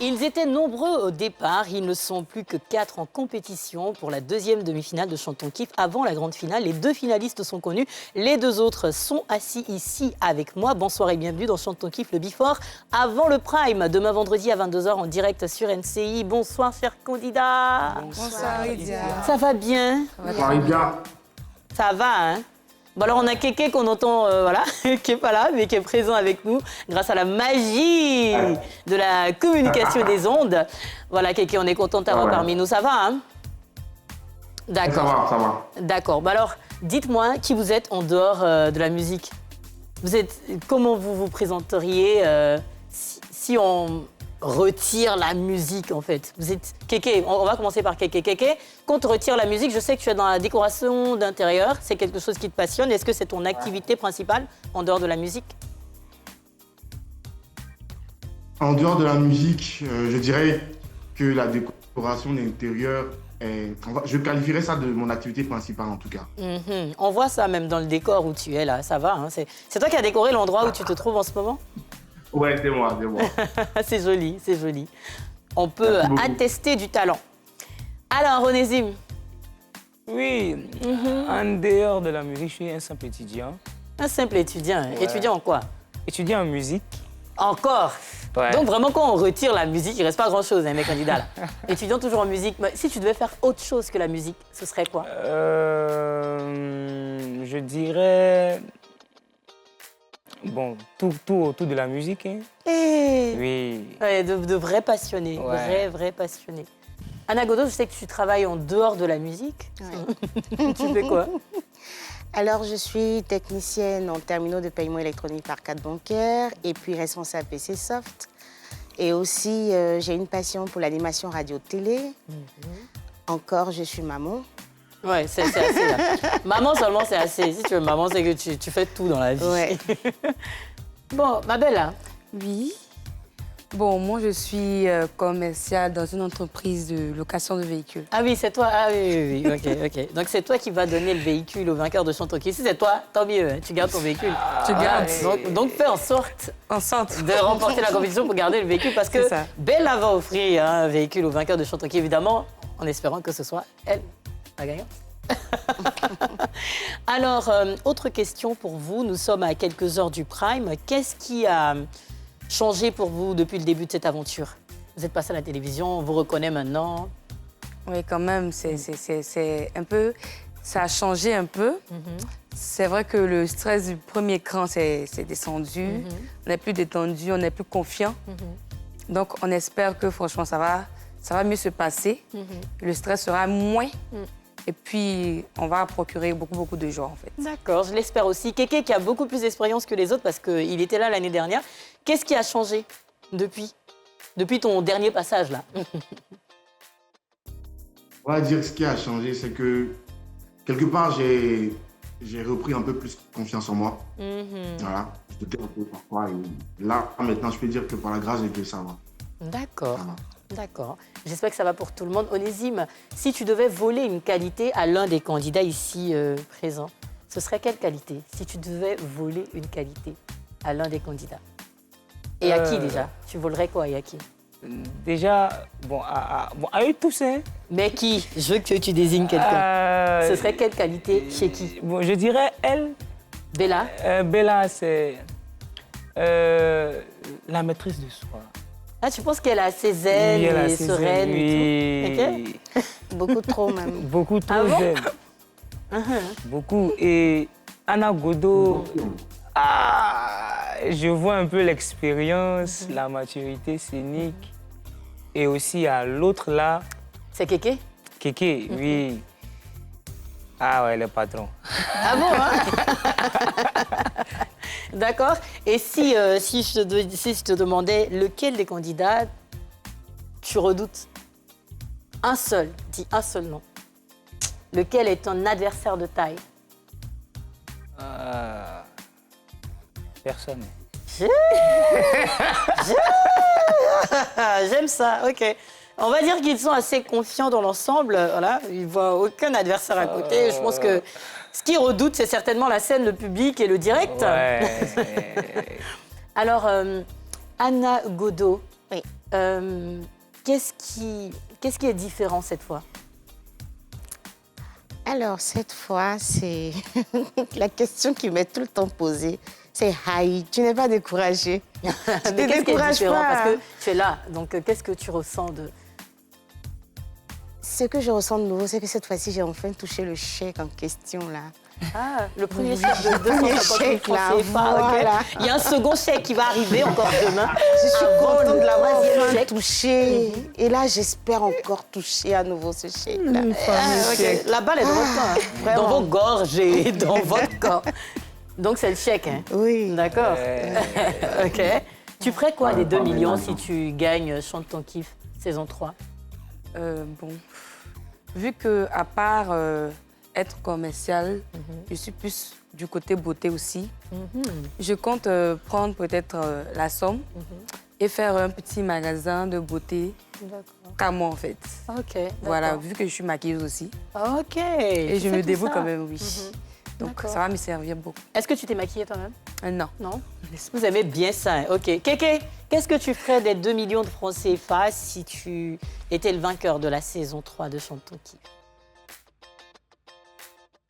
Ils étaient nombreux au départ, ils ne sont plus que 4 en compétition pour la deuxième demi-finale de Chante ton kiff avant la grande finale. Les 2 finalistes sont connus, les 2 autres sont assis ici avec moi. Bonsoir et bienvenue dans Chante ton kiff, le Before avant le Prime, demain vendredi à 22h en direct sur NCI. Bonsoir chers candidats. Bonsoir Lydia. Ça va bien? Bonsoir Lydia. Ça va, hein? Bon alors on a Kéké qu'on entend, voilà, qui n'est pas là, mais qui est présent avec nous grâce à la magie de la communication des ondes. Voilà Kéké, on est content de t'avoir parmi nous, ça va, hein? D'accord. Ça va. D'accord, bah alors dites-moi qui vous êtes en dehors de la musique. Vous êtes, comment vous vous présenteriez si on retire la musique en fait? Vous êtes Kéké, on va commencer par Kéké. Kéké, quand on retire la musique, je sais que tu es dans la décoration d'intérieur, c'est quelque chose qui te passionne. Est-ce que c'est ton activité principale en dehors de la musique? En dehors de la musique, je dirais que la décoration d'intérieur je qualifierais ça de mon activité principale en tout cas. On voit ça même dans le décor où tu es là, ça va, hein? C'est toi qui as décoré l'endroit où tu te trouves en ce moment? Ouais, c'est moi. C'est joli, c'est joli. On peut attester du talent. Alors, Onésime. Oui, en dehors de la musique, je suis un simple étudiant. Un simple étudiant. Étudiant en quoi? Étudiant en musique. Encore? Ouais. Donc vraiment, quand on retire la musique, il ne reste pas grand-chose, hein, mes candidats là. Étudiant toujours en musique. Mais si tu devais faire autre chose que la musique, ce serait quoi? Je dirais... Bon, tout autour de la musique. Hein. Oui. Ouais, de vrais passionnés, vrais passionnés. Anna Godot, je sais que tu travailles en dehors de la musique. Ouais. Tu fais quoi? Alors, je suis technicienne en terminaux de paiement électronique par carte bancaire et puis responsable PC Soft. Et aussi, j'ai une passion pour l'animation radio-télé. Encore, je suis maman. Ouais, c'est assez là. Maman seulement, c'est assez. Si tu veux maman, c'est que tu fais tout dans la vie. Ouais. Bon, ma belle, là. Oui. Bon, moi, je suis commerciale dans une entreprise de location de véhicules. Ah oui, c'est toi. Ah oui. Ok. Donc, c'est toi qui vas donner le véhicule au vainqueur de Chante ton kiff. Si c'est toi, tant mieux. Hein, tu gardes ton véhicule. Tu gardes. Donc, fais en sorte de remporter la compétition pour garder le véhicule parce que Bella va offrir un véhicule au vainqueur de Chante ton kiff, évidemment, en espérant que ce soit elle la gagnante. Alors, autre question pour vous. Nous sommes à quelques heures du Prime. Qu'est-ce qui a changé pour vous depuis le début de cette aventure? Vous êtes passé à la télévision, on vous reconnaît maintenant. Oui, quand même, c'est un peu... Ça a changé un peu. C'est vrai que le stress du premier cran, c'est descendu. On est plus détendu, on est plus confiant. Donc, on espère que, franchement, ça va mieux se passer. Le stress sera moins. Et puis, on va procurer beaucoup de joie, en fait. D'accord, je l'espère aussi. Kéké, qui a beaucoup plus d'expérience que les autres parce qu'il était là l'année dernière. Qu'est-ce qui a changé depuis ton dernier passage, là? On va dire ce qui a changé, c'est que quelque part, j'ai repris un peu plus confiance en moi. Voilà, je doutais un peu parfois. Et là, maintenant, je peux dire que par la grâce de Dieu, ça va. D'accord. Voilà. D'accord. J'espère que ça va pour tout le monde. Onésime, si tu devais voler une qualité à l'un des candidats ici présents, ce serait quelle qualité? Si tu devais voler une qualité à l'un des candidats. Et à qui déjà? Tu volerais quoi et à qui? Déjà, à eux tous, hein. Mais qui? Je veux que tu désignes quelqu'un. Ce serait quelle qualité chez qui? Bon, je dirais elle. Bella? Bella, c'est la maîtrise de soi. Ah, tu penses qu'elle a ses zen et sereine et tout? Okay. Beaucoup trop, même. Beaucoup trop zen. Beaucoup. Et Anna Godot, je vois un peu l'expérience, la maturité scénique. Et aussi à l'autre là... C'est Kéké? Kéké, oui. Ah ouais, le patron. Ah bon, hein? D'accord. Et si je te demandais lequel des candidats tu redoutes? un seul, dis un seul nom. Lequel est ton adversaire de taille? Personne. J'aime ça, ok. On va dire qu'ils sont assez confiants dans l'ensemble. Voilà, ils ne voient aucun adversaire à côté. Je pense que ce qu'ils redoutent, c'est certainement la scène, le public et le direct. Ouais. Alors, Anna Godot, Oui. qu'est-ce qui est différent cette fois? Alors, cette fois, c'est la question qui m'est tout le temps posée. C'est Haï, tu n'es pas découragée. Tu Mais te qu'est-ce qui est décourages différent? pas. Parce que tu es là, donc qu'est-ce que tu ressens de... Ce que je ressens de nouveau, c'est que cette fois-ci, j'ai enfin touché le chèque en question, là. Ah, le premier chèque de Premier 250 000 chèque, francs là, CFA, ok. voilà. Il y a un second chèque qui va arriver encore demain. Je suis contente de l'avoir troisième enfin chèque. touché. Et là, j'espère encore toucher à nouveau ce chèque-là. Ah, ok. La balle est dans votre camp, hein. Vraiment. Dans vos gorges et dans votre corps. Donc c'est le chèque, hein. Oui. D'accord. Ok. Tu ferais quoi des 2 millions si tu gagnes Chante ton kiff, saison 3? Bon, vu que à part être commercial, je suis plus du côté beauté aussi. Je compte prendre peut-être la somme et faire un petit magasin de beauté qu'à moi en fait. Ok. Voilà, d'accord. vu que je suis maquilleuse aussi. Ok. Et Tu je fais me tout dévoue ça. quand même, oui. Donc D'accord. ça va me servir beaucoup. Est-ce que tu t'es maquillée toi-même? Non. Non. Vous aimez bien ça, hein. Ok. Kéké, qu'est-ce que tu ferais des 2 millions de francs CFA si tu étais le vainqueur de la saison 3 de Chante ton kiff?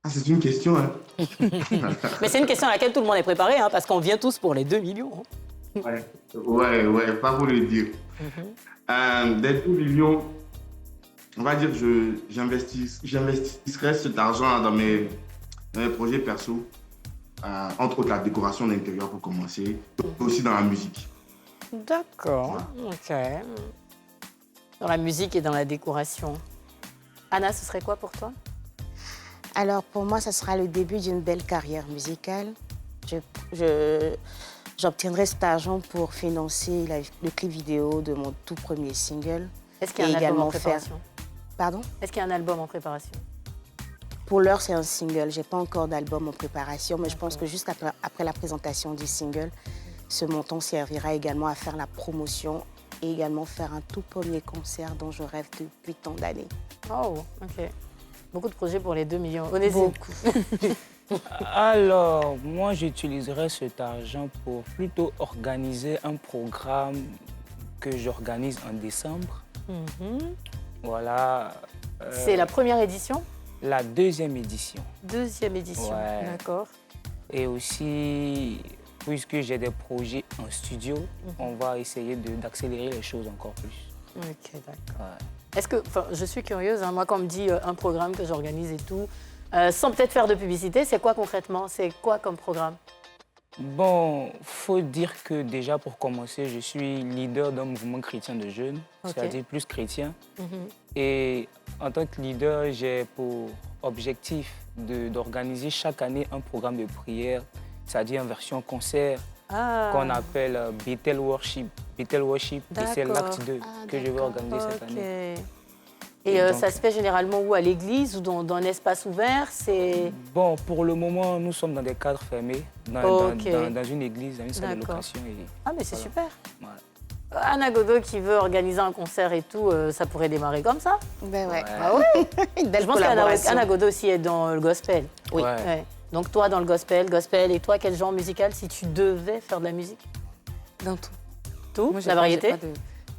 Ah, c'est une question, hein. Mais c'est une question à laquelle tout le monde est préparé, hein, parce qu'on vient tous pour les 2 millions. hein. Ouais, pas pour le dire. Des 2 millions, on va dire que j'investirais cet argent dans mes projets perso, entre autres la décoration d'intérieur pour commencer, mais aussi dans la musique. D'accord. Ok. Dans la musique et dans la décoration. Anna, ce serait quoi pour toi? Alors, pour moi, ça sera le début d'une belle carrière musicale. J'obtiendrai cet argent pour financer le clip vidéo de mon tout premier single. Est-ce qu'il y a Et un album en également faire- préparation? Pardon? Est-ce qu'il y a un album en préparation? Pour l'heure, c'est un single. J'ai pas encore d'album en préparation, mais je pense que juste après la présentation du single, ce montant servira également à faire la promotion et également faire un tout premier concert dont je rêve depuis tant d'années. Oh, ok. Beaucoup de projets pour les 2 millions. Honnêtement. Beaucoup. Alors, moi, j'utiliserais cet argent pour plutôt organiser un programme que j'organise en décembre. Voilà. C'est la première édition? La 2e édition. 2e édition. Ouais. D'accord. Et aussi, puisque j'ai des projets en studio, on va essayer d'accélérer les choses encore plus. Ok, d'accord. Ouais. Est-ce que, enfin, je suis curieuse, hein, moi quand on me dit un programme que j'organise et tout, sans peut-être faire de publicité, c'est quoi concrètement? C'est quoi comme programme? Bon, faut dire que déjà pour commencer, je suis leader d'un mouvement chrétien de jeunes, Ok. c'est-à-dire plus chrétien. Et en tant que leader, j'ai pour objectif d'organiser chaque année un programme de prière, c'est-à-dire en version concert, qu'on appelle Bethel Worship. Bethel Worship, et c'est D'accord. l'acte 2 que je vais organiser cette année. Et Donc- ça se fait généralement où? À l'église ou dans un espace ouvert? C'est... Bon, pour le moment, nous sommes dans des cadres fermés, dans Ok. dans une église, dans une salle de D'accord. location. Et Ah, mais c'est voilà. super. Ouais. Anna Godot qui veut organiser un concert et tout, ça pourrait démarrer comme ça? Ben ouais. Ah ouais? Une belle Je pense qu'Anna collaboration. Anna Godot aussi est dans le gospel. Oui. Ouais. Ouais. Donc toi dans le gospel, et toi quel genre musical si tu devais faire de la musique? Dans tout. Tout? Moi, j'ai La pas- variété? j'ai pas de-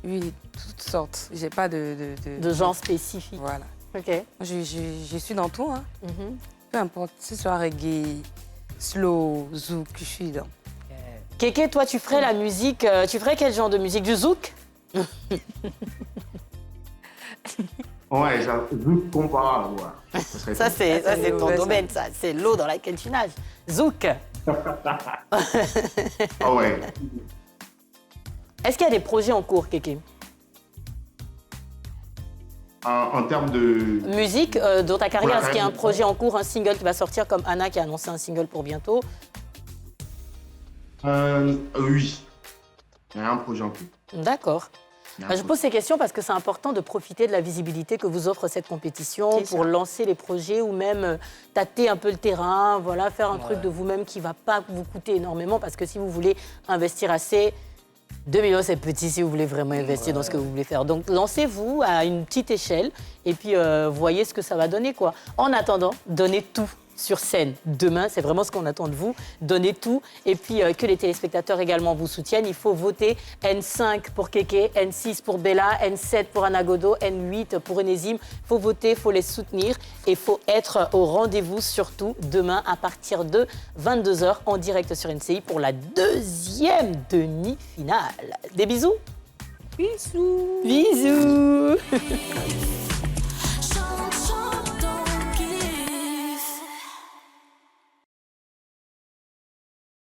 Oui, toutes sortes. J'ai pas De genre spécifique. Voilà. Ok. Moi, je suis dans tout, hein. Mhm. Peu importe, que ce soit reggae, slow, zouk, je suis dedans. Kéké, toi tu ferais la musique, tu ferais quel genre de musique? Du zouk? Ouais, ça, vu comparable, ouais. Ça serait Ça cool. c'est ton ouais, ça. domaine, ça. C'est l'eau dans laquelle tu nages. Zouk. Ah ouais. Est-ce qu'il y a des projets en cours, Kéké? En termes de... Musique, dans ta carrière, Ouais, est-ce qu'il y a un ouais. projet en cours, un single qui va sortir comme Anna qui a annoncé un single pour bientôt? Oui. Il y a un projet en cours. D'accord. Je pose ces questions parce que c'est important de profiter de la visibilité que vous offre cette compétition pour lancer les projets ou même tâter un peu le terrain, voilà, faire un truc de vous-même qui ne va pas vous coûter énormément parce que si vous voulez investir assez, 2 millions, c'est petit si vous voulez vraiment investir dans ce que vous voulez faire. Donc, lancez-vous à une petite échelle et puis voyez ce que ça va donner, quoi. En attendant, donnez tout sur scène. Demain, c'est vraiment ce qu'on attend de vous. Donnez tout et puis que les téléspectateurs également vous soutiennent. Il faut voter N5 pour Kéké, N6 pour Bella, N7 pour Anna Godot, N8 pour Enésime. Il faut voter, il faut les soutenir et il faut être au rendez-vous surtout demain à partir de 22h en direct sur NCI pour la 2e demi-finale. Des bisous. Bisous. Bisous.